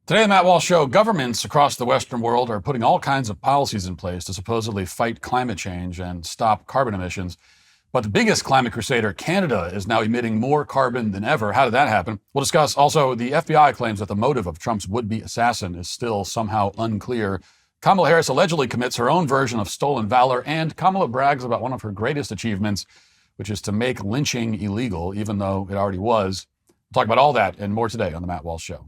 Today on the Matt Walsh Show, governments across the Western world are putting all kinds of policies in place to supposedly fight climate change and stop carbon emissions. But the biggest climate crusader, Canada, is now emitting more carbon than ever. How did that happen? We'll discuss also the FBI claims that the motive of Trump's would-be assassin is still somehow unclear. Kamala Harris allegedly commits her own version of stolen valor, and Kamala brags about one of her greatest achievements, which is to make lynching illegal, even though it already was. We'll talk about all that and more today on the Matt Walsh Show.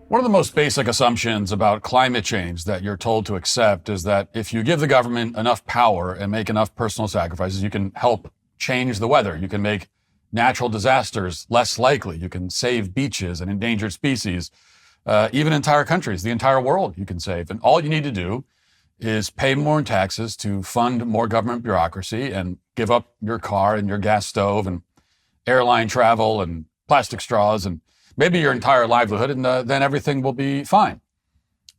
One of the most basic assumptions about climate change that you're told to accept is that if you give the government enough power and make enough personal sacrifices, you can help change the weather. You can make natural disasters less likely. You can save beaches and endangered species, even entire countries, the entire world you can save. And all you need to do is pay more in taxes to fund more government bureaucracy and give up your car and your gas stove and airline travel and plastic straws and maybe your entire livelihood, and then everything will be fine.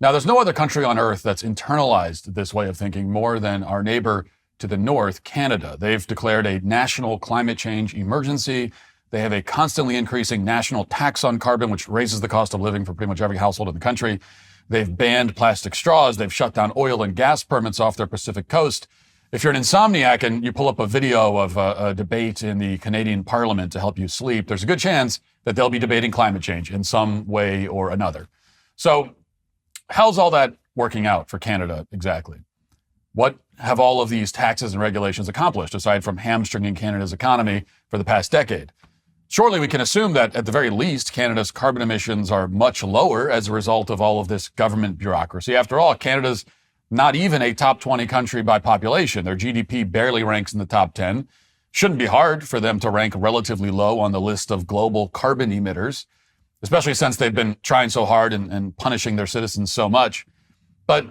Now, there's no other country on earth that's internalized this way of thinking more than our neighbor to the north, Canada. They've declared a national climate change emergency. They have a constantly increasing national tax on carbon, which raises the cost of living for pretty much every household in the country. They've banned plastic straws. They've shut down oil and gas permits off their Pacific coast. If you're an insomniac and you pull up a video of a debate in the Canadian Parliament to help you sleep, there's a good chance that they'll be debating climate change in some way or another. So how's all that working out for Canada exactly? What have all of these taxes and regulations accomplished aside from hamstringing Canada's economy for the past decade? Surely we can assume that at the very least, Canada's carbon emissions are much lower as a result of all of this government bureaucracy. After all, Canada's not even a top 20 country by population. Their GDP barely ranks in the top 10. Shouldn't be hard for them to rank relatively low on the list of global carbon emitters, especially since they've been trying so hard and punishing their citizens so much. But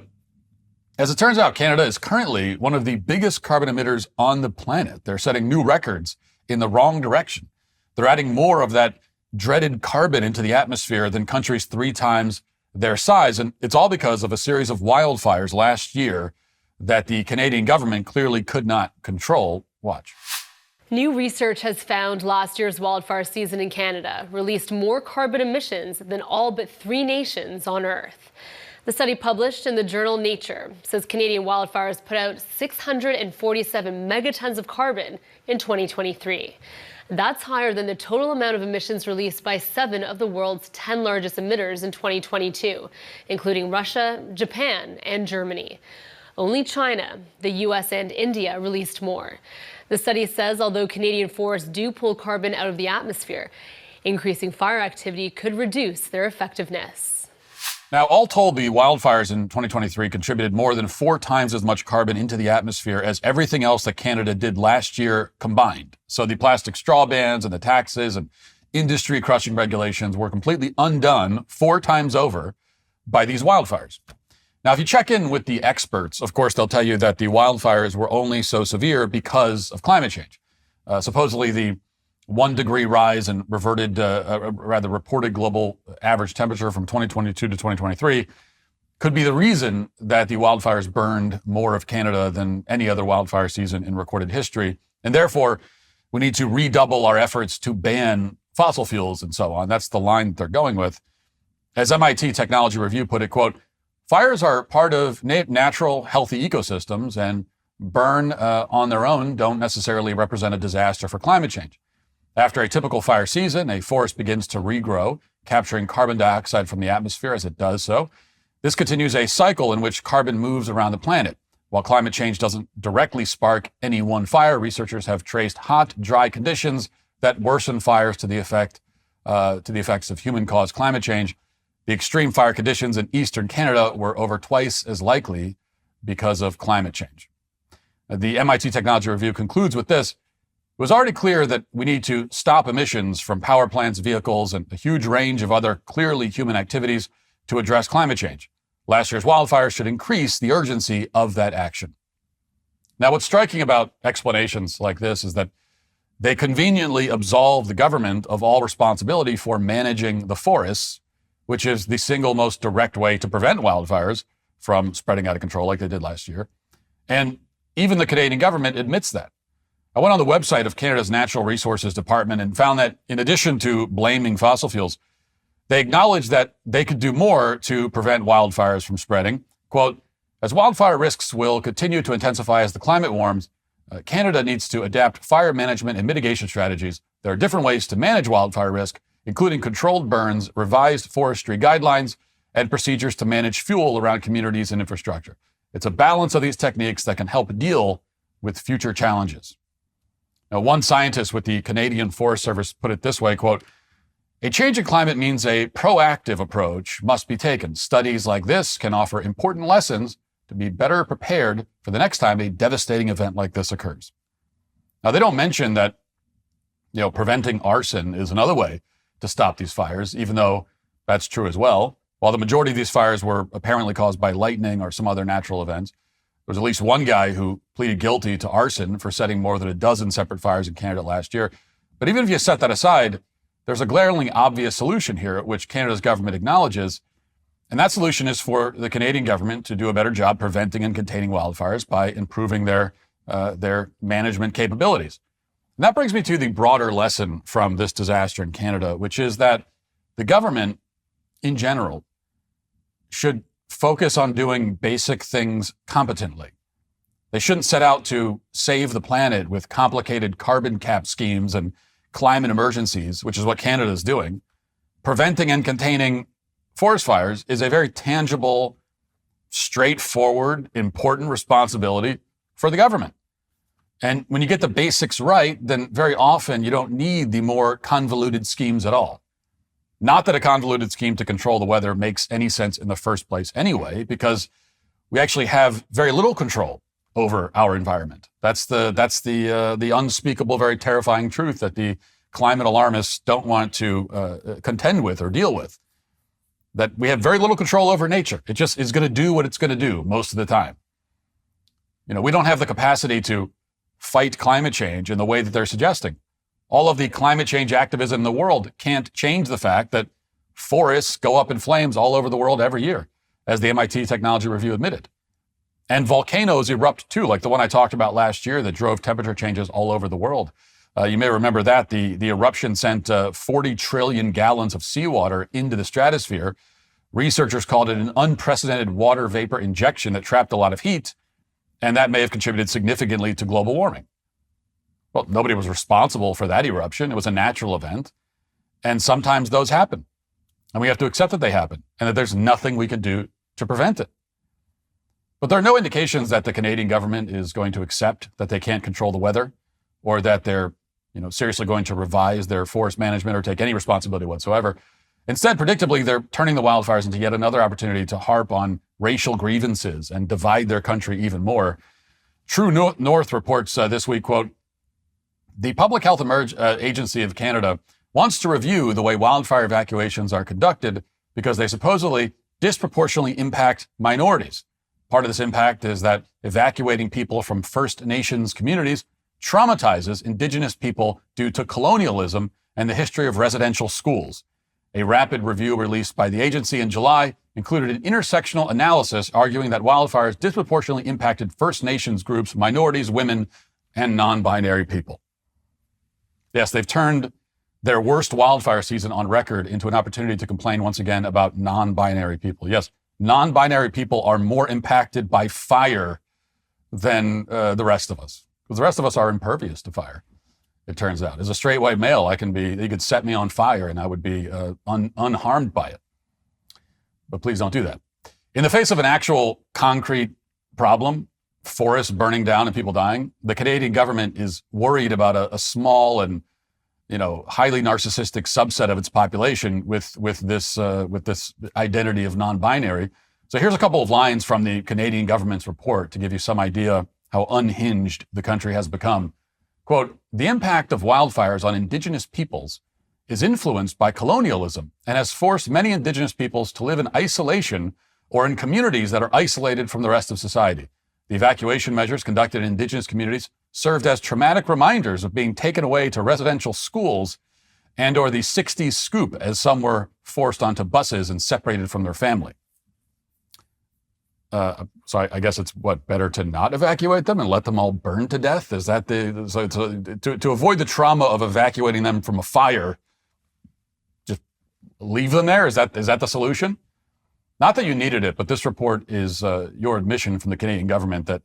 as it turns out, Canada is currently one of the biggest carbon emitters on the planet. They're setting new records in the wrong direction. They're adding more of that dreaded carbon into the atmosphere than countries 3 times their size. And it's all because of a series of wildfires last year that the Canadian government clearly could not control. Watch. New research has found last year's wildfire season in Canada released more carbon emissions than all but 3 nations on Earth. The study published in the journal Nature says Canadian wildfires put out 647 megatons of carbon in 2023. That's higher than the total amount of emissions released by 7 of the world's 10 largest emitters in 2022, including Russia, Japan, and Germany. Only China, the US, and India released more. The study says although Canadian forests do pull carbon out of the atmosphere, increasing fire activity could reduce their effectiveness. Now, all told, the wildfires in 2023 contributed more than 4 times as much carbon into the atmosphere as everything else that Canada did last year combined. So the plastic straw bans and the taxes and industry-crushing regulations were completely undone 4 times over by these wildfires. Now, if you check in with the experts, of course, they'll tell you that the wildfires were only so severe because of climate change. Supposedly, the 1 degree rise in reported global average temperature from 2022 to 2023 could be the reason that the wildfires burned more of Canada than any other wildfire season in recorded history. And therefore, we need to redouble our efforts to ban fossil fuels and so on. That's the line that they're going with. As MIT Technology Review put it, quote, fires are part of natural, healthy ecosystems, and burn on their own don't necessarily represent a disaster for climate change. After a typical fire season, a forest begins to regrow, capturing carbon dioxide from the atmosphere as it does so. This continues a cycle in which carbon moves around the planet. While climate change doesn't directly spark any one fire, researchers have traced hot, dry conditions that worsen fires to the effects of human-caused climate change. The extreme fire conditions in eastern Canada were over twice as likely because of climate change. The MIT Technology Review concludes with this. It was already clear that we need to stop emissions from power plants, vehicles, and a huge range of other clearly human activities to address climate change. last year's wildfires should increase the urgency of that action. Now, what's striking about explanations like this is that they conveniently absolve the government of all responsibility for managing the forests, which is the single most direct way to prevent wildfires from spreading out of control like they did last year. And even the Canadian government admits that. I went on the website of Canada's Natural Resources Department and found that in addition to blaming fossil fuels, they acknowledge that they could do more to prevent wildfires from spreading. Quote, as wildfire risks will continue to intensify as the climate warms, Canada needs to adapt fire management and mitigation strategies. There are different ways to manage wildfire risk, including controlled burns, revised forestry guidelines, and procedures to manage fuel around communities and infrastructure. It's a balance of these techniques that can help deal with future challenges. Now, one scientist with the Canadian Forest Service put it this way, quote, a change in climate means a proactive approach must be taken. Studies like this can offer important lessons to be better prepared for the next time a devastating event like this occurs. Now, they don't mention that, preventing arson is another way to stop these fires, even though that's true as well. While the majority of these fires were apparently caused by lightning or some other natural events, there was at least one guy who pleaded guilty to arson for setting more than a dozen separate fires in Canada last year. But even if you set that aside, there's a glaringly obvious solution here, which Canada's government acknowledges. And that solution is for the Canadian government to do a better job preventing and containing wildfires by improving their management capabilities. And that brings me to the broader lesson from this disaster in Canada, which is that the government in general should focus on doing basic things competently. They shouldn't set out to save the planet with complicated carbon cap schemes and climate emergencies, which is what Canada is doing. Preventing and containing forest fires is a very tangible, straightforward, important responsibility for the government. And when you get the basics right, then very often you don't need the more convoluted schemes at all. Not that a convoluted scheme to control the weather makes any sense in the first place anyway, because we actually have very little control over our environment. That's the unspeakable, very terrifying truth that the climate alarmists don't want to contend with or deal with. That we have very little control over nature. It just is going to do what it's going to do most of the time. We don't have the capacity to fight climate change in the way that they're suggesting. All of the climate change activism in the world can't change the fact that forests go up in flames all over the world every year, as the MIT Technology Review admitted. And volcanoes erupt too, like the one I talked about last year that drove temperature changes all over the world. You may remember that the eruption sent 40 trillion gallons of seawater into the stratosphere. Researchers called it an unprecedented water vapor injection that trapped a lot of heat, and that may have contributed significantly to global warming. Well, nobody was responsible for that eruption. It was a natural event. And sometimes those happen. And we have to accept that they happen and that there's nothing we can do to prevent it. But there are no indications that the Canadian government is going to accept that they can't control the weather or that they're seriously going to revise their forest management or take any responsibility whatsoever. Instead, predictably, they're turning the wildfires into yet another opportunity to harp on racial grievances and divide their country even more. True North reports this week, quote, the Public Health Agency of Canada wants to review the way wildfire evacuations are conducted because they supposedly disproportionately impact minorities. Part of this impact is that evacuating people from First Nations communities traumatizes Indigenous people due to colonialism and the history of residential schools. A rapid review released by the agency in July included an intersectional analysis arguing that wildfires disproportionately impacted First Nations groups, minorities, women, and non-binary people. Yes, they've turned their worst wildfire season on record into an opportunity to complain once again about non-binary people. Yes, non-binary people are more impacted by fire than the rest of us. Because the rest of us are impervious to fire, it turns out. As a straight white male, you could set me on fire and I would be unharmed by it. But please don't do that. In the face of an actual concrete problem, forests burning down and people dying, the Canadian government is worried about a small and highly narcissistic subset of its population with this identity of non-binary. So here's a couple of lines from the Canadian government's report to give you some idea how unhinged the country has become. Quote, the impact of wildfires on Indigenous peoples is influenced by colonialism and has forced many Indigenous peoples to live in isolation or in communities that are isolated from the rest of society. The evacuation measures conducted in indigenous communities served as traumatic reminders of being taken away to residential schools and or the 60s scoop, as some were forced onto buses and separated from their family. So I guess it's better to not evacuate them and let them all burn to death? Is that to avoid the trauma of evacuating them from a fire, just leave them there? Is that the solution? Not that you needed it, but this report is your admission from the Canadian government that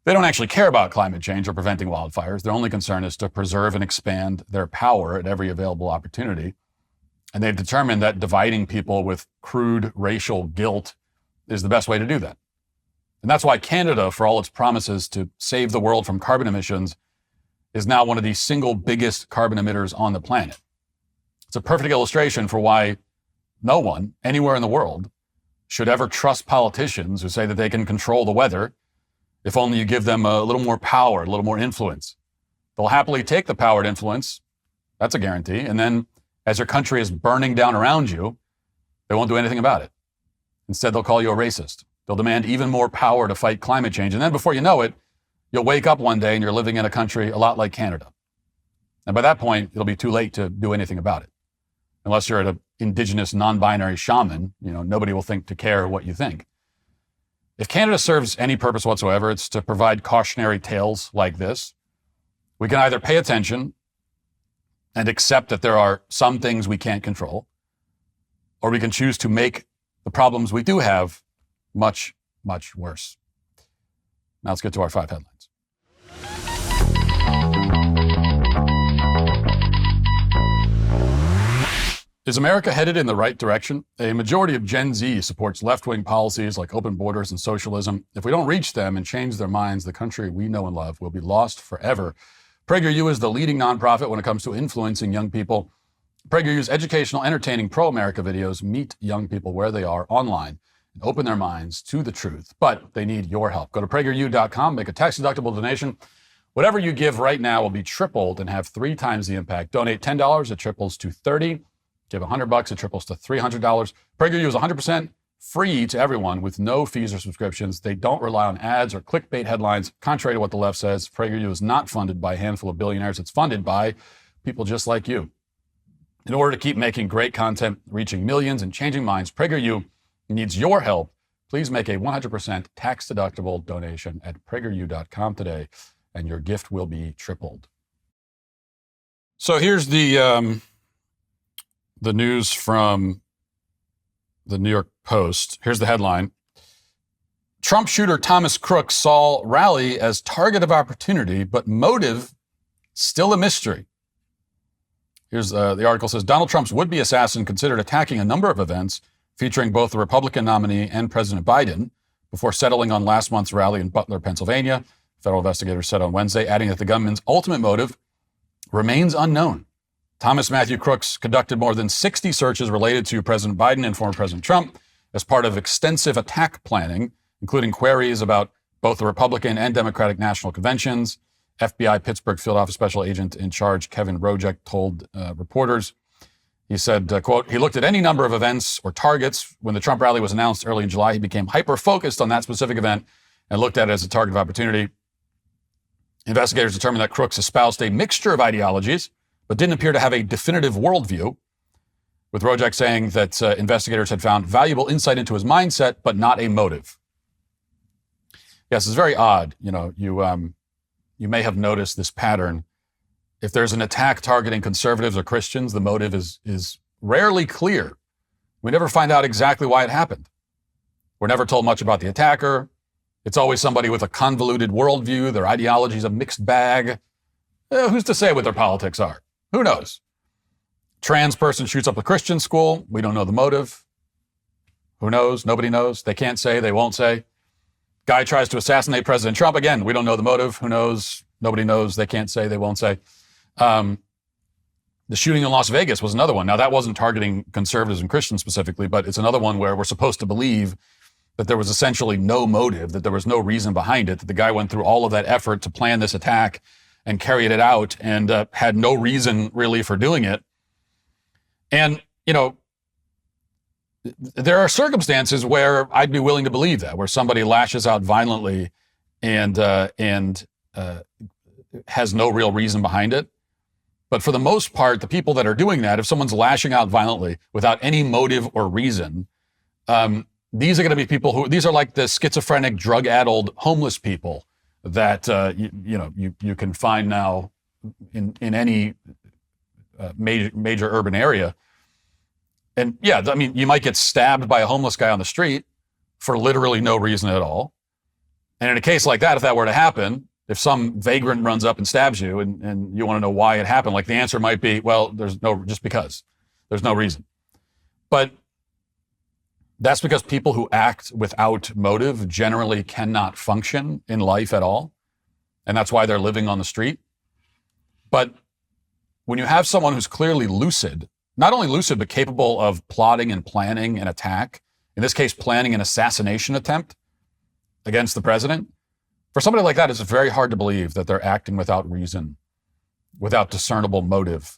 they don't actually care about climate change or preventing wildfires. Their only concern is to preserve and expand their power at every available opportunity. And they've determined that dividing people with crude racial guilt is the best way to do that. And that's why Canada, for all its promises to save the world from carbon emissions, is now one of the single biggest carbon emitters on the planet. It's a perfect illustration for why no one anywhere in the world should ever trust politicians who say that they can control the weather if only you give them a little more power, a little more influence. They'll happily take the power and influence. That's a guarantee. And then as your country is burning down around you, they won't do anything about it. Instead, they'll call you a racist. They'll demand even more power to fight climate change. And then before you know it, you'll wake up one day and you're living in a country a lot like Canada. And by that point, it'll be too late to do anything about it. Unless you're an indigenous non-binary shaman, nobody will think to care what you think. If Canada serves any purpose whatsoever, it's to provide cautionary tales like this. We can either pay attention and accept that there are some things we can't control, or we can choose to make the problems we do have much, much worse. Now let's get to our 5 headlines. Is America headed in the right direction? A majority of Gen Z supports left-wing policies like open borders and socialism. If we don't reach them and change their minds, the country we know and love will be lost forever. PragerU is the leading nonprofit when it comes to influencing young people. PragerU's educational, entertaining, pro-America videos meet young people where they are online and open their minds to the truth. But they need your help. Go to PragerU.com, make a tax-deductible donation. Whatever you give right now will be tripled and have 3 times the impact. Donate $10, it triples to $30. Give $100, it triples to $300. PragerU is 100% free to everyone with no fees or subscriptions. They don't rely on ads or clickbait headlines. Contrary to what the left says, PragerU is not funded by a handful of billionaires. It's funded by people just like you. In order to keep making great content, reaching millions and changing minds, PragerU needs your help. Please make a 100% tax-deductible donation at PragerU.com today, and your gift will be tripled. So here's the news from the New York Post. Here's the headline. Trump shooter Thomas Crook saw rally as target of opportunity, but motive still a mystery. Here's the article says, Donald Trump's would-be assassin considered attacking a number of events featuring both the Republican nominee and President Biden before settling on last month's rally in Butler, Pennsylvania. Federal investigators said on Wednesday, adding that the gunman's ultimate motive remains unknown. Thomas Matthew Crooks conducted more than 60 searches related to President Biden and former President Trump as part of extensive attack planning, including queries about both the Republican and Democratic national conventions. FBI Pittsburgh Field Office Special Agent in charge Kevin Rojek told reporters, he said, quote, he looked at any number of events or targets. When the Trump rally was announced early in July, he became hyper-focused on that specific event and looked at it as a target of opportunity. Investigators determined that Crooks espoused a mixture of ideologies, but didn't appear to have a definitive worldview, with Rojek saying that investigators had found valuable insight into his mindset, but not a motive. Yes, it's very odd. You may have noticed this pattern. If there's an attack targeting conservatives or Christians, the motive is rarely clear. We never find out exactly why it happened. We're never told much about the attacker. It's always somebody with a convoluted worldview. Their ideology is a mixed bag. Who's to say what their politics are? Who knows? Trans person shoots up a Christian school. We don't know the motive. Who knows? Nobody knows. They can't say. They won't say. Guy tries to assassinate President Trump. Again, we don't know the motive. Who knows? Nobody knows. They can't say. They won't say. The shooting in Las Vegas was another one. Now, that wasn't targeting conservatives and Christians specifically, but it's another one where we're supposed to believe that there was essentially no motive, that there was no reason behind it, that the guy went through all of that effort to plan this attack and carried it out and had no reason really for doing it. And, there are circumstances where I'd be willing to believe that, where somebody lashes out violently and has no real reason behind it. But for the most part, the people that are doing that, if someone's lashing out violently without any motive or reason, these are going to be people these are like the schizophrenic, drug-addled, homeless people that you can find now in any major urban area. And yeah, I mean, you might get stabbed by a homeless guy on the street for literally no reason at all. And in a case like that, if that were to happen, if some vagrant runs up and stabs you and you want to know why it happened, like the answer might be, well, just because. There's no reason. But that's because people who act without motive generally cannot function in life at all. And that's why they're living on the street. But when you have someone who's clearly lucid, not only lucid, but capable of plotting and planning an attack, in this case, planning an assassination attempt against the president, for somebody like that, it's very hard to believe that they're acting without reason, without discernible motive,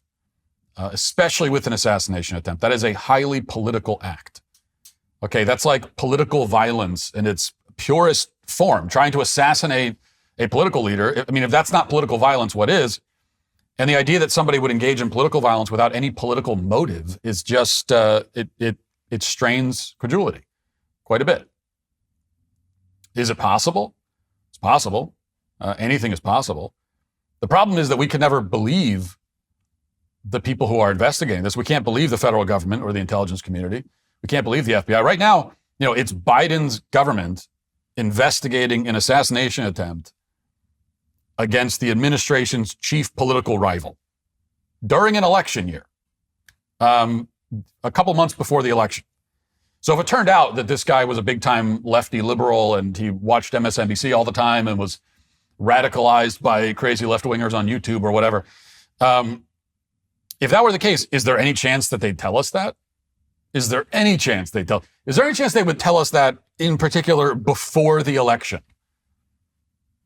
especially with an assassination attempt. That is a highly political act. Okay, that's like political violence in its purest form, trying to assassinate a political leader. I mean, if that's not political violence, what is? And the idea that somebody would engage in political violence without any political motive is just, it strains credulity quite a bit. Is it possible? It's possible. Anything is possible. The problem is that we can never believe the people who are investigating this. We can't believe the federal government or the intelligence community. We can't believe the FBI. Right now, it's Biden's government investigating an assassination attempt against the administration's chief political rival during an election year, a couple months before the election. So if it turned out that this guy was a big-time lefty liberal and he watched MSNBC all the time and was radicalized by crazy left-wingers on YouTube or whatever, if that were the case, is there any chance that they'd tell us that? Is there any chance they would tell us that in particular before the election?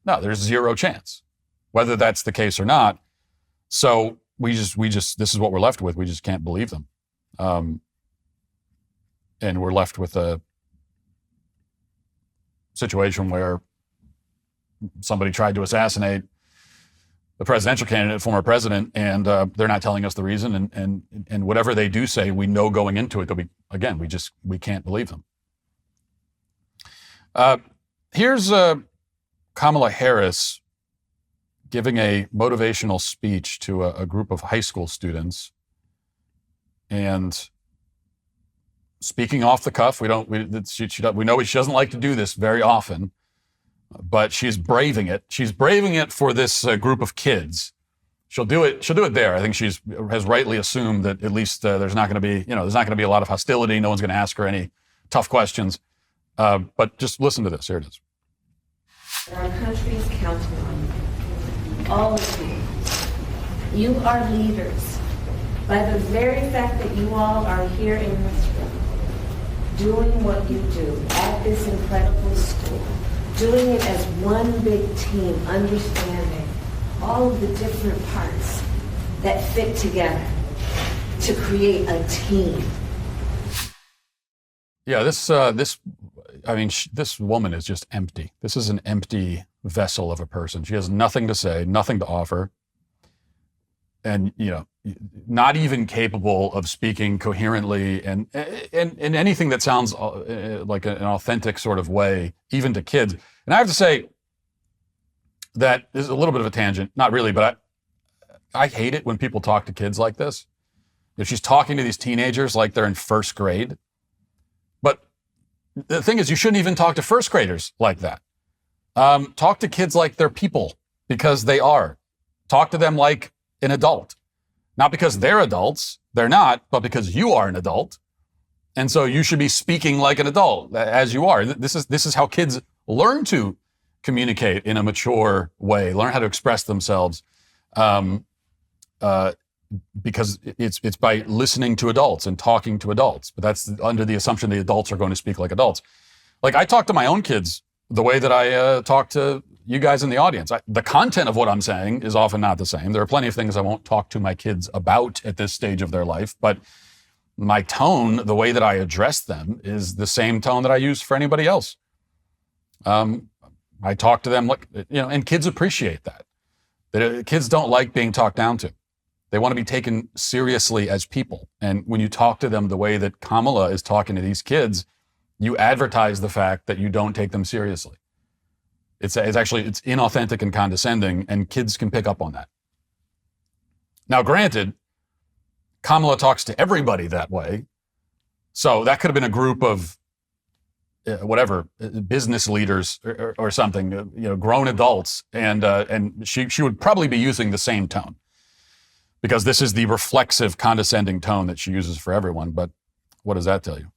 No, there's zero chance, whether that's the case or not. So we just, this is what we're left with. We just can't believe them. And we're left with a situation where somebody tried to assassinate the presidential candidate, former president, and they're not telling us the reason. And whatever they do say, we know going into it, they'll be, again, we can't believe them. Here's Kamala Harris giving a motivational speech to a group of high school students and speaking off the cuff. We know she doesn't like to do this very often, but she's braving it. She's braving it for this group of kids. She'll do it there. I think has rightly assumed that at least there's not going to be a lot of hostility. No one's going to ask her any tough questions. But just listen to this. Here it is. Our country is counting on you. All of you. You are leaders. By the very fact that you all are here in this room, doing what you do at this incredible school, doing it as one big team, understanding all of the different parts that fit together to create a team. Yeah, this woman is just empty. This is an empty vessel of a person. She has nothing to say, nothing to offer. And, not even capable of speaking coherently and anything that sounds like an authentic sort of way, even to kids. And I have to say that this is a little bit of a tangent, not really, but I hate it when people talk to kids like this. If she's talking to these teenagers like they're in first grade. But the thing is, you shouldn't even talk to first graders like that. Talk to kids like they're people, because they are. Talk to them like an adult. Not because they're adults, they're not, but because you are an adult. And so you should be speaking like an adult, as you are. This is how kids learn to communicate in a mature way, learn how to express themselves, because it's by listening to adults and talking to adults. But that's under the assumption the adults are going to speak like adults. Like, I talk to my own kids the way that I talk to you guys in the audience. The content of what I'm saying is often not the same. There are plenty of things I won't talk to my kids about at this stage of their life, but my tone, the way that I address them is the same tone that I use for anybody else. I talk to them like, and kids appreciate that. Kids don't like being talked down to. They want to be taken seriously as people. And when you talk to them the way that Kamala is talking to these kids, you advertise the fact that you don't take them seriously. It's inauthentic and condescending, and kids can pick up on that. Now, granted, Kamala talks to everybody that way. So that could have been a group of business leaders or something, grown adults. And she would probably be using the same tone, because this is the reflexive, condescending tone that she uses for everyone. But what does that tell you?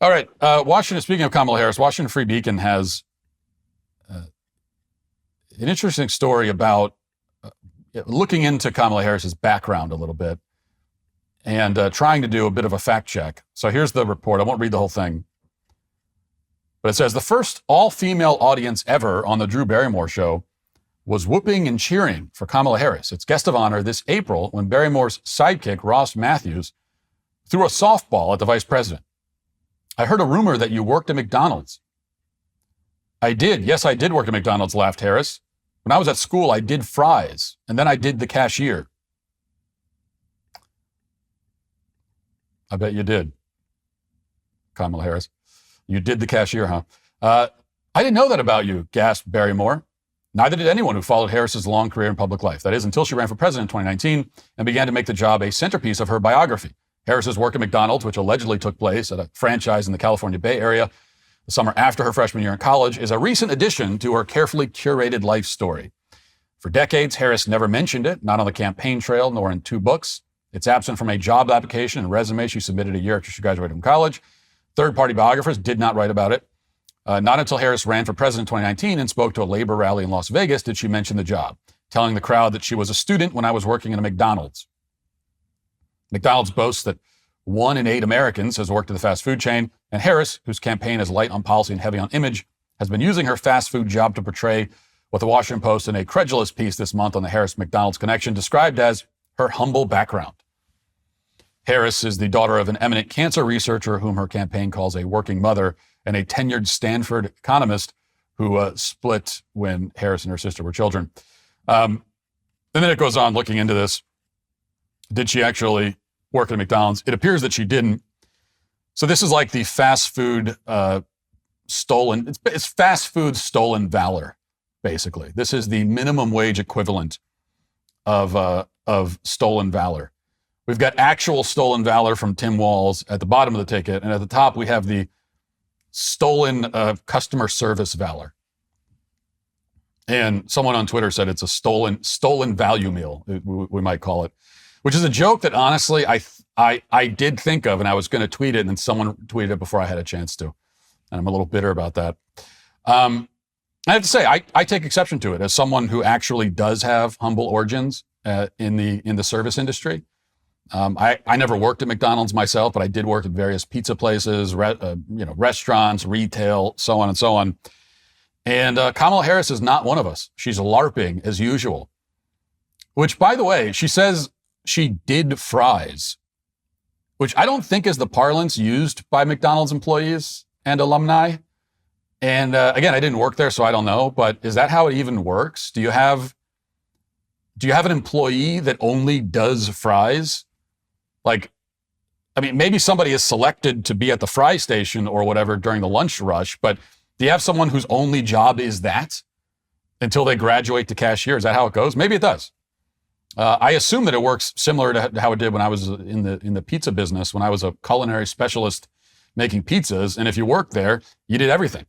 All right. Washington, speaking of Kamala Harris, Washington Free Beacon has an interesting story about looking into Kamala Harris's background a little bit and trying to do a bit of a fact check. So here's the report. I won't read the whole thing. But it says the first all-female audience ever on the Drew Barrymore Show was whooping and cheering for Kamala Harris. It's guest of honor this April when Barrymore's sidekick, Ross Matthews, threw a softball at the vice president. I heard a rumor that you worked at McDonald's. I did. Yes, I did work at McDonald's, laughed Harris. When I was at school, I did fries, and then I did the cashier. I bet you did, Kamala Harris. You did the cashier, huh? I didn't know that about you, gasped Barrymore. Neither did anyone who followed Harris's long career in public life. That is, until she ran for president in 2019 and began to make the job a centerpiece of her biography. Harris's work at McDonald's, which allegedly took place at a franchise in the California Bay Area the summer after her freshman year in college, is a recent addition to her carefully curated life story. For decades, Harris never mentioned it, not on the campaign trail, nor in 2 books. It's absent from a job application and resume she submitted a year after she graduated from college. Third-party biographers did not write about it. Not until Harris ran for president in 2019 and spoke to a labor rally in Las Vegas did she mention the job, telling the crowd that she was a student when I was working in a McDonald's. McDonald's boasts that 1 in 8 Americans has worked at the fast food chain, and Harris, whose campaign is light on policy and heavy on image, has been using her fast food job to portray what the Washington Post in a credulous piece this month on the Harris-McDonald's connection described as her humble background. Harris is the daughter of an eminent cancer researcher whom her campaign calls a working mother and a tenured Stanford economist who split when Harris and her sister were children. And then it goes on looking into this. Did she actually work at McDonald's? It appears that she didn't. So this is like the fast food stolen. It's fast food stolen valor, basically. This is the minimum wage equivalent of stolen valor. We've got actual stolen valor from Tim Walz at the bottom of the ticket, and at the top we have the stolen customer service valor. And someone on Twitter said it's a stolen value meal, we might call it, which is a joke that honestly I did think of, and I was going to tweet it, and then someone tweeted it before I had a chance to, and I'm a little bitter about that. I have to say I take exception to it as someone who actually does have humble origins in the service industry. I never worked at McDonald's myself, but I did work at various pizza places, restaurants, retail, so on and so on. And Kamala Harris is not one of us. She's LARPing as usual, which, by the way, she says she did fries, which I don't think is the parlance used by McDonald's employees and alumni. And again, I didn't work there, so I don't know. But is that how it even works? Do you have an employee that only does fries? Maybe somebody is selected to be at the fry station or whatever during the lunch rush, but do you have someone whose only job is that until they graduate to cashier? Is that how it goes? Maybe it does. I assume that it works similar to how it did when I was in the pizza business, when I was a culinary specialist making pizzas. And if you worked there, you did everything.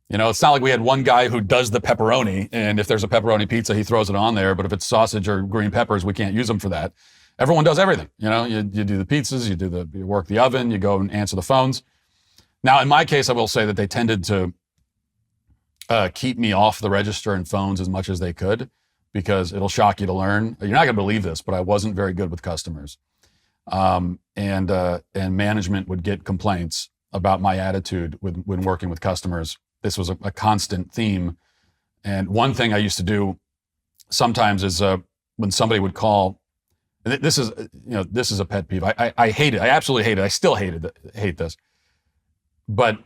It's not like we had one guy who does the pepperoni, and if there's a pepperoni pizza, he throws it on there. But if it's sausage or green peppers, we can't use them for that. Everyone does everything. You do the pizzas, you work the oven, you go and answer the phones. Now, in my case, I will say that they tended to keep me off the register and phones as much as they could, because it'll shock you to learn. You're not going to believe this, but I wasn't very good with customers. And management would get complaints about my attitude when working with customers. This was a constant theme. And one thing I used to do sometimes is when somebody would call This is, this is a pet peeve. I hate it. I absolutely hate it. I still hate this. But,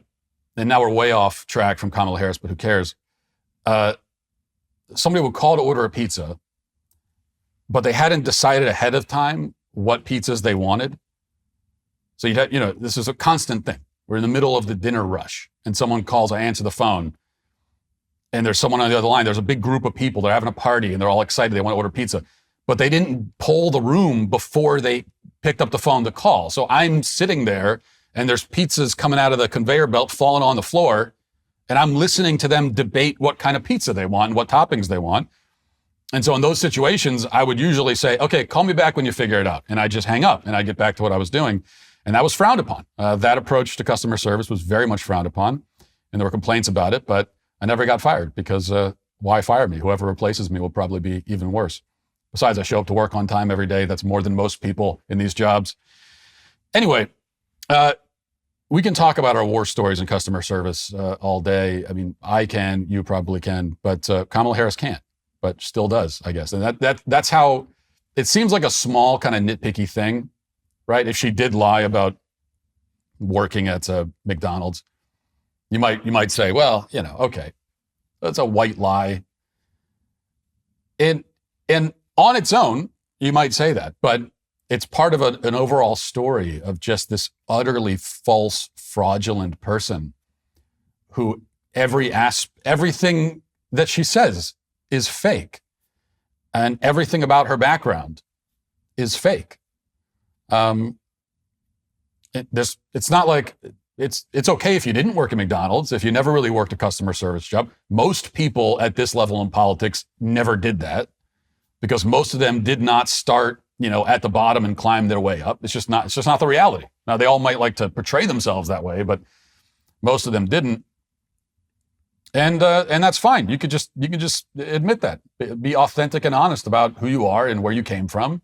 and now we're way off track from Kamala Harris, but who cares? Somebody would call to order a pizza, but they hadn't decided ahead of time what pizzas they wanted. So you'd have, this is a constant thing. We're in the middle of the dinner rush and someone calls, I answer the phone and there's someone on the other line. There's a big group of people. They're having a party and they're all excited. They want to order pizza, but they didn't poll the room before they picked up the phone to call. So I'm sitting there and there's pizzas coming out of the conveyor belt falling on the floor. And I'm listening to them debate what kind of pizza they want and what toppings they want. And so in those situations, I would usually say, okay, call me back when you figure it out. And I just hang up and I get back to what I was doing. And that was frowned upon. That approach to customer service was very much frowned upon. And there were complaints about it, but I never got fired because why fire me? Whoever replaces me will probably be even worse. Besides, I show up to work on time every day. That's more than most people in these jobs. Anyway, we can talk about our war stories in customer service all day. I mean, I can, you probably can, but Kamala Harris can't, but still does, I guess. And that's how it seems like a small kind of nitpicky thing, right? If she did lie about working at McDonald's, you might say, well, okay, that's a white lie. And on its own, you might say that, but it's part of an overall story of just this utterly false, fraudulent person who everything that she says is fake. And everything about her background is fake. It's not like it's okay if you didn't work at McDonald's, if you never really worked a customer service job. Most people at this level in politics never did that because most of them did not start at the bottom and climb their way up. It's just not the reality. Now, they all might like to portray themselves that way, but most of them didn't. And that's fine. You can just admit that. Be authentic and honest about who you are and where you came from.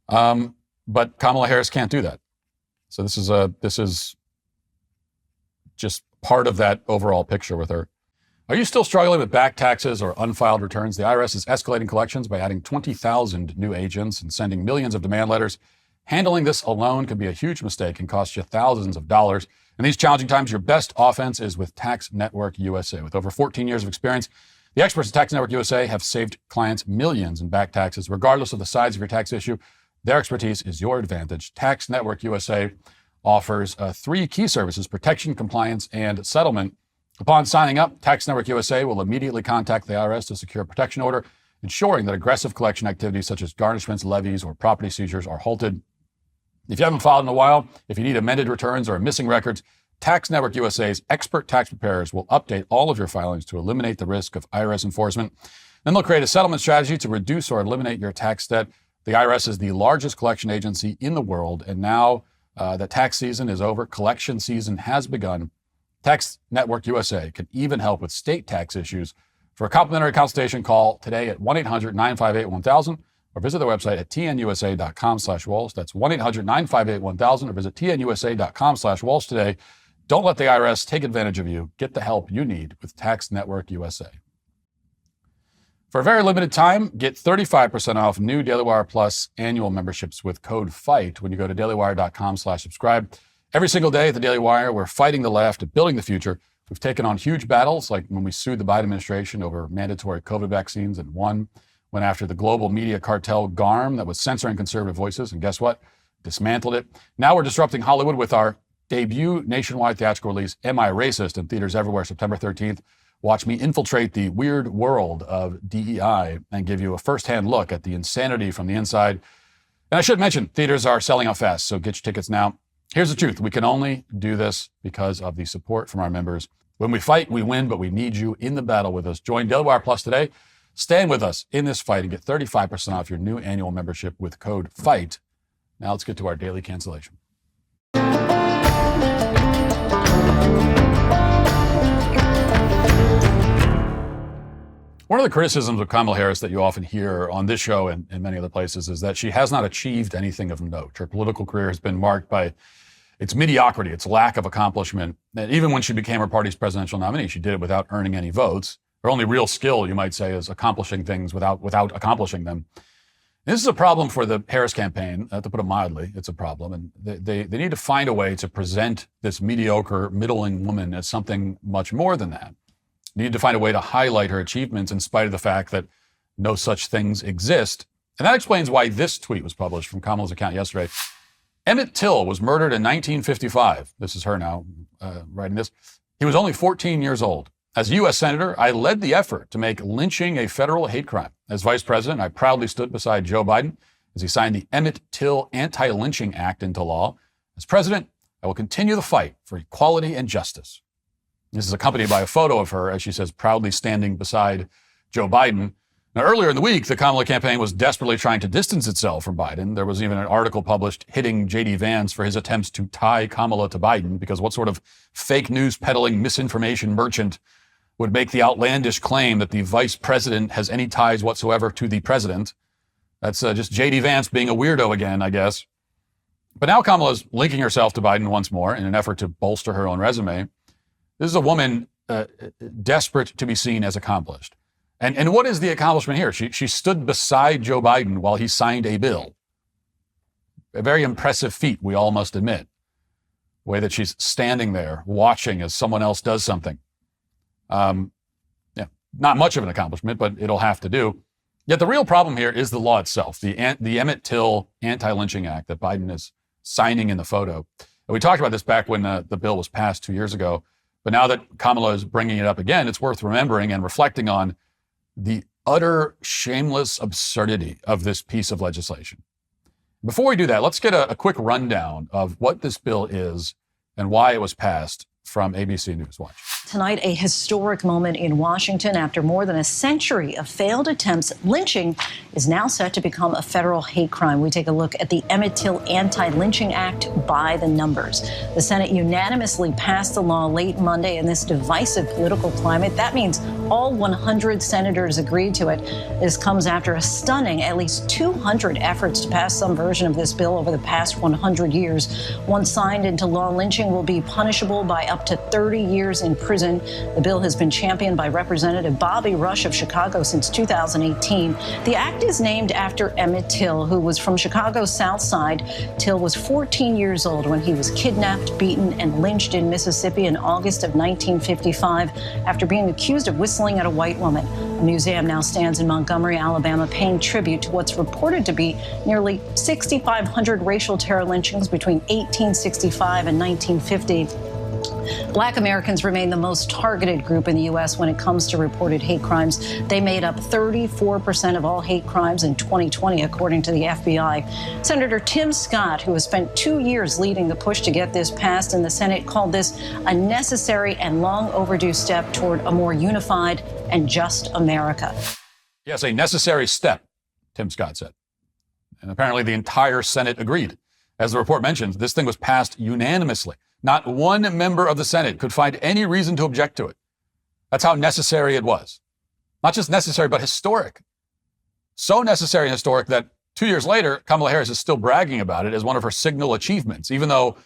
But Kamala Harris can't do that. So this is just part of that overall picture with her. Are you still struggling with back taxes or unfiled returns? The IRS is escalating collections by adding 20,000 new agents and sending millions of demand letters. Handling this alone could be a huge mistake and cost you thousands of dollars. In these challenging times, your best offense is with Tax Network USA. With over 14 years of experience, the experts at Tax Network USA have saved clients millions in back taxes. Regardless of the size of your tax issue, their expertise is your advantage. Tax Network USA offers 3 key services: protection, compliance, and settlement. Upon signing up, Tax Network USA will immediately contact the IRS to secure a protection order, ensuring that aggressive collection activities such as garnishments, levies, or property seizures are halted. If you haven't filed in a while, if you need amended returns or missing records, Tax Network USA's expert tax preparers will update all of your filings to eliminate the risk of IRS enforcement. Then they'll create a settlement strategy to reduce or eliminate your tax debt. The IRS is the largest collection agency in the world, and now that tax season is over, collection season has begun. Tax Network USA can even help with state tax issues. For a complimentary consultation, call today at 1-800-958-1000 or visit their website at tnusa.com/Walsh. That's 1-800-958-1000 or visit tnusa.com/Walsh today. Don't let the IRS take advantage of you. Get the help you need with Tax Network USA. For a very limited time, get 35% off new Daily Wire Plus annual memberships with code FIGHT when you go to dailywire.com/subscribe. Every single day at the Daily Wire, we're fighting the left and building the future. We've taken on huge battles, like when we sued the Biden administration over mandatory COVID vaccines and went after the global media cartel GARM that was censoring conservative voices. And guess what? Dismantled it. Now we're disrupting Hollywood with our debut nationwide theatrical release, Am I Racist?, in theaters everywhere, September 13th. Watch me infiltrate the weird world of DEI and give you a firsthand look at the insanity from the inside. And I should mention, theaters are selling out fast, so get your tickets now. Here's the truth. We can only do this because of the support from our members. When we fight, we win, but we need you in the battle with us. Join Daily Wire Plus today. Stand with us in this fight and get 35% off your new annual membership with code FIGHT. Now let's get to our daily cancellation. One of the criticisms of Kamala Harris that you often hear on this show and many other places is that she has not achieved anything of note. Her political career has been marked by its mediocrity, its lack of accomplishment. And even when she became her party's presidential nominee, she did it without earning any votes. Her only real skill, you might say, is accomplishing things without accomplishing them. This is a problem for the Harris campaign, to put it mildly. It's a problem. And they need to find a way to present this mediocre, middling woman as something much more than that. They need to find a way to highlight her achievements in spite of the fact that no such things exist. And that explains why this tweet was published from Kamala's account yesterday. Emmett Till was murdered in 1955. This is her now writing this. He was only 14 years old. As U.S. Senator, I led the effort to make lynching a federal hate crime. As Vice President, I proudly stood beside Joe Biden as he signed the Emmett Till Anti-Lynching Act into law. As President, I will continue the fight for equality and justice. This is accompanied by a photo of her, as she says, proudly standing beside Joe Biden. Now, earlier in the week, the Kamala campaign was desperately trying to distance itself from Biden. There was even an article published hitting J.D. Vance for his attempts to tie Kamala to Biden, because what sort of fake news peddling misinformation merchant would make the outlandish claim that the vice president has any ties whatsoever to the president? That's just J.D. Vance being a weirdo again, I guess. But now Kamala's linking herself to Biden once more in an effort to bolster her own resume. This is a woman desperate to be seen as accomplished. And what is the accomplishment here? She stood beside Joe Biden while he signed a bill. A very impressive feat, we all must admit. The way that she's standing there watching as someone else does something. Not much of an accomplishment, but it'll have to do. Yet the real problem here is the law itself, the Emmett Till Anti-Lynching Act that Biden is signing in the photo. And we talked about this back when the bill was passed 2 years ago. But now that Kamala is bringing it up again, it's worth remembering and reflecting on the utter shameless absurdity of this piece of legislation. Before we do that, let's get a quick rundown of what this bill is and why it was passed from ABC News Watch. Tonight, a historic moment in Washington. After more than a century of failed attempts, lynching is now set to become a federal hate crime. We take a look at the Emmett Till Anti-Lynching Act by the numbers. The Senate unanimously passed the law late Monday in this divisive political climate. That means all 100 senators agreed to it. This comes after a stunning at least 200 efforts to pass some version of this bill over the past 100 years. Once signed into law, lynching will be punishable by up to 30 years in prison. The bill has been championed by Representative Bobby Rush of Chicago since 2018. The act is named after Emmett Till, who was from Chicago's South Side. Till was 14 years old when he was kidnapped, beaten, and lynched in Mississippi in August of 1955 after being accused of whistling at a white woman. A museum now stands in Montgomery, Alabama, paying tribute to what's reported to be nearly 6,500 racial terror lynchings between 1865 and 1950. Black Americans remain the most targeted group in the U.S. when it comes to reported hate crimes. They made up 34% of all hate crimes in 2020, according to the FBI. Senator Tim Scott, who has spent 2 years leading the push to get this passed in the Senate, called this a necessary and long overdue step toward a more unified and just America. Yes, a necessary step, Tim Scott said. And apparently the entire Senate agreed. As the report mentions, this thing was passed unanimously. Not one member of the Senate could find any reason to object to it. That's how necessary it was. Not just necessary, but historic. So necessary and historic that 2 years later, Kamala Harris is still bragging about it as one of her signal achievements, even though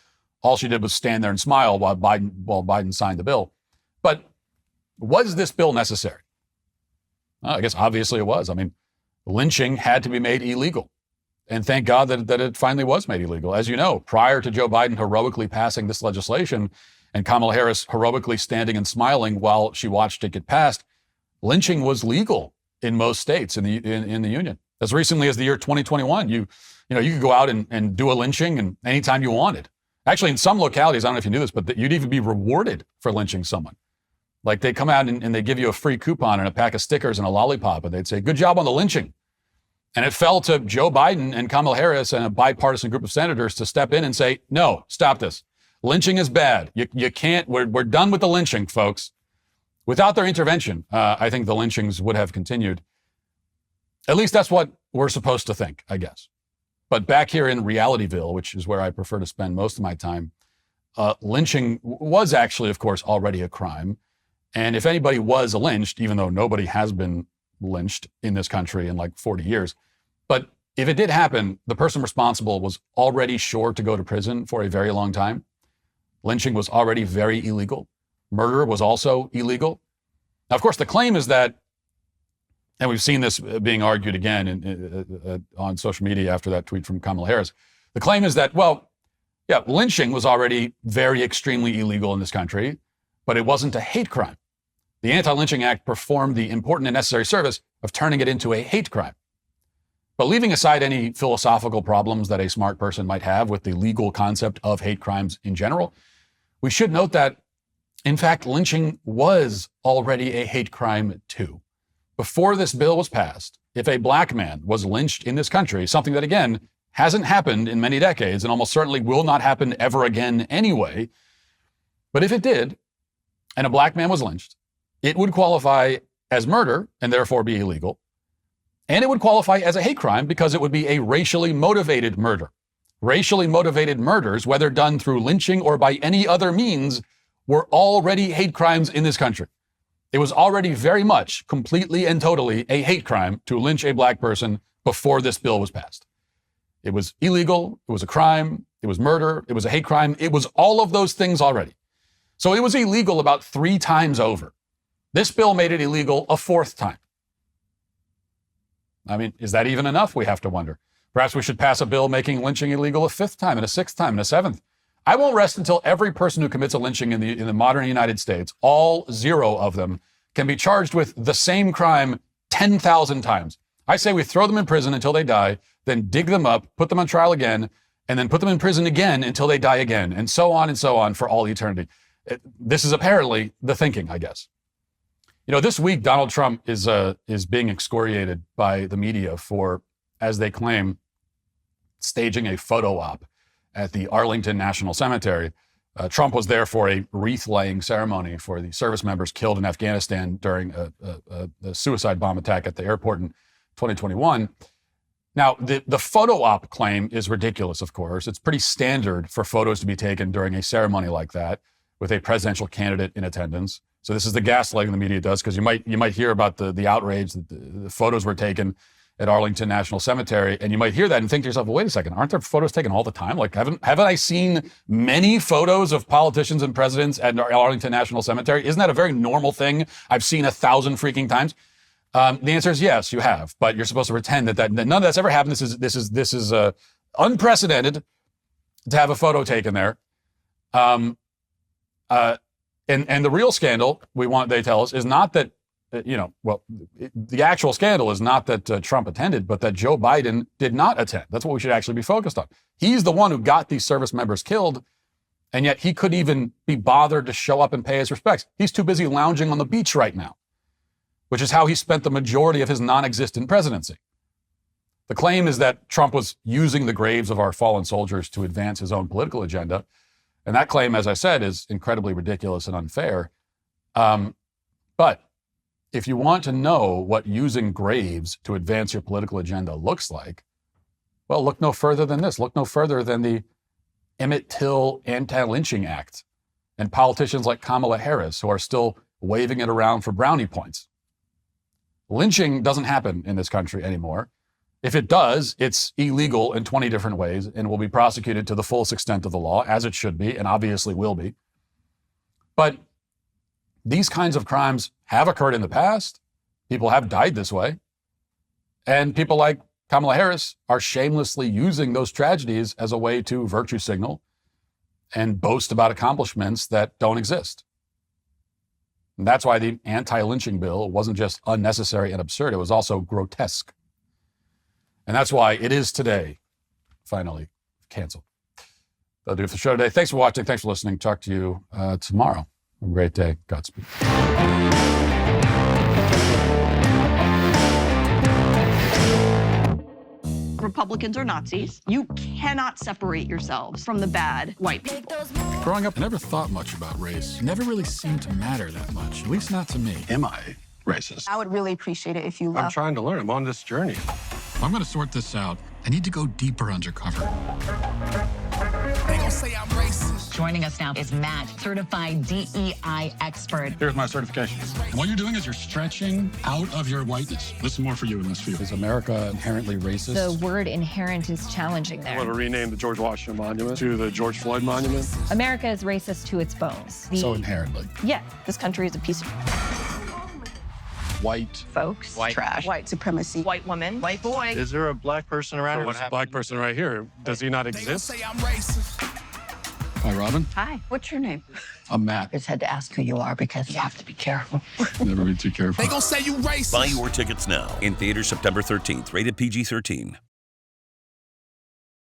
all she did was stand there and smile while Biden signed the bill. But was this bill necessary? Well, I guess obviously it was. I mean, lynching had to be made illegal. And thank God that it finally was made illegal. As you know, prior to Joe Biden heroically passing this legislation and Kamala Harris heroically standing and smiling while she watched it get passed, lynching was legal in most states in the union. As recently as the year 2021, you could go out and do a lynching and anytime you wanted. Actually, in some localities, I don't know if you knew this, but you'd even be rewarded for lynching someone. Like they come out and they give you a free coupon and a pack of stickers and a lollipop, and they'd say, "Good job on the lynching." And it fell to Joe Biden and Kamala Harris and a bipartisan group of senators to step in and say, no, stop this. Lynching is bad. You can't, we're done with the lynching, folks. Without their intervention, I think the lynchings would have continued. At least that's what we're supposed to think, I guess. But back here in Realityville, which is where I prefer to spend most of my time, lynching was actually, of course, already a crime. And if anybody was lynched, even though nobody has been lynched in this country in like 40 years. But if it did happen, the person responsible was already sure to go to prison for a very long time. Lynching was already very illegal. Murder was also illegal. Now, of course, the claim is that and we've seen this being argued again on social media after that tweet from Kamala Harris. The claim is that, well, yeah, lynching was already very extremely illegal in this country, but it wasn't a hate crime. The Anti-Lynching Act performed the important and necessary service of turning it into a hate crime. But leaving aside any philosophical problems that a smart person might have with the legal concept of hate crimes in general, we should note that, in fact, lynching was already a hate crime too. Before this bill was passed, if a black man was lynched in this country, something that, again, hasn't happened in many decades and almost certainly will not happen ever again anyway, but if it did, and a black man was lynched, it would qualify as murder and therefore be illegal. And it would qualify as a hate crime because it would be a racially motivated murder. Racially motivated murders, whether done through lynching or by any other means, were already hate crimes in this country. It was already very much, completely and totally a hate crime to lynch a black person before this bill was passed. It was illegal. It was a crime. It was murder. It was a hate crime. It was all of those things already. So it was illegal about 3 times over. This bill made it illegal a 4th time. I mean, is that even enough? We have to wonder. Perhaps we should pass a bill making lynching illegal a 5th time and a 6th time and a 7th. I won't rest until every person who commits a lynching in the modern United States, all 0 of them, can be charged with the same crime 10,000 times. I say we throw them in prison until they die, then dig them up, put them on trial again, and then put them in prison again until they die again, and so on for all eternity. This is apparently the thinking, I guess. You know, this week, Donald Trump is being excoriated by the media for, as they claim, staging a photo op at the Arlington National Cemetery. Trump was there for a wreath-laying ceremony for the service members killed in Afghanistan during a suicide bomb attack at the airport in 2021. Now, the photo op claim is ridiculous, of course. It's pretty standard for photos to be taken during a ceremony like that with a presidential candidate in attendance. So this is the gaslighting the media does, because you might hear about the outrage that the photos were taken at Arlington National Cemetery, and you might hear that and think to yourself, well, wait a second, aren't there photos taken all the time? Like, haven't I seen many photos of politicians and presidents at Arlington National Cemetery? Isn't that a very normal thing I've seen 1,000 freaking times? The answer is yes, you have, but you're supposed to pretend that none of that's ever happened. This is unprecedented to have a photo taken there. And the real scandal they tell us is not that, the actual scandal is not that Trump attended, but that Joe Biden did not attend. That's what we should actually be focused on. He's the one who got these service members killed, and yet he couldn't even be bothered to show up and pay his respects. He's too busy lounging on the beach right now, which is how he spent the majority of his non-existent presidency. The claim is that Trump was using the graves of our fallen soldiers to advance his own political agenda. And that claim, as I said, is incredibly ridiculous and unfair. But if you want to know what using graves to advance your political agenda looks like, well, look no further than this. Look no further than the Emmett Till Anti-Lynching Act and politicians like Kamala Harris who are still waving it around for brownie points. Lynching doesn't happen in this country anymore. If it does, it's illegal in 20 different ways and will be prosecuted to the fullest extent of the law, as it should be, and obviously will be. But these kinds of crimes have occurred in the past. People have died this way. And people like Kamala Harris are shamelessly using those tragedies as a way to virtue signal and boast about accomplishments that don't exist. And that's why the anti-lynching bill wasn't just unnecessary and absurd, it was also grotesque. And that's why it is today, finally, canceled. That'll do it for the show today. Thanks for watching. Thanks for listening. Talk to you tomorrow. Have a great day. Godspeed. Republicans are Nazis. You cannot separate yourselves from the bad white people. Growing up, I never thought much about race. It never really seemed to matter that much, at least not to me. Am I racist? I would really appreciate it if you left. I'm trying to learn. I'm on this journey. If I'm gonna sort this out, I need to go deeper undercover. They gon' say I'm racist. Joining us now is Matt, certified DEI expert. Here's my certification. And what you're doing is you're stretching out of your whiteness. This is more for you in this field. Is America inherently racist? The word inherent is challenging I there. want to rename the George Washington Monument to the George Floyd Monument. America is racist to its bones. So inherently. Yeah, this country is a piece of... white folks, White trash, white supremacy, white woman, white boy. Is there a black person around? What's a black person right here? Does he not They gon' exist? say I'm racist. Hi, Robin. Hi, what's your name? I'm Matt. I just had to ask who you are because you have to be careful. Never be too careful. They gon' say you racist. Buy your tickets now. In theaters September 13th. Rated PG-13.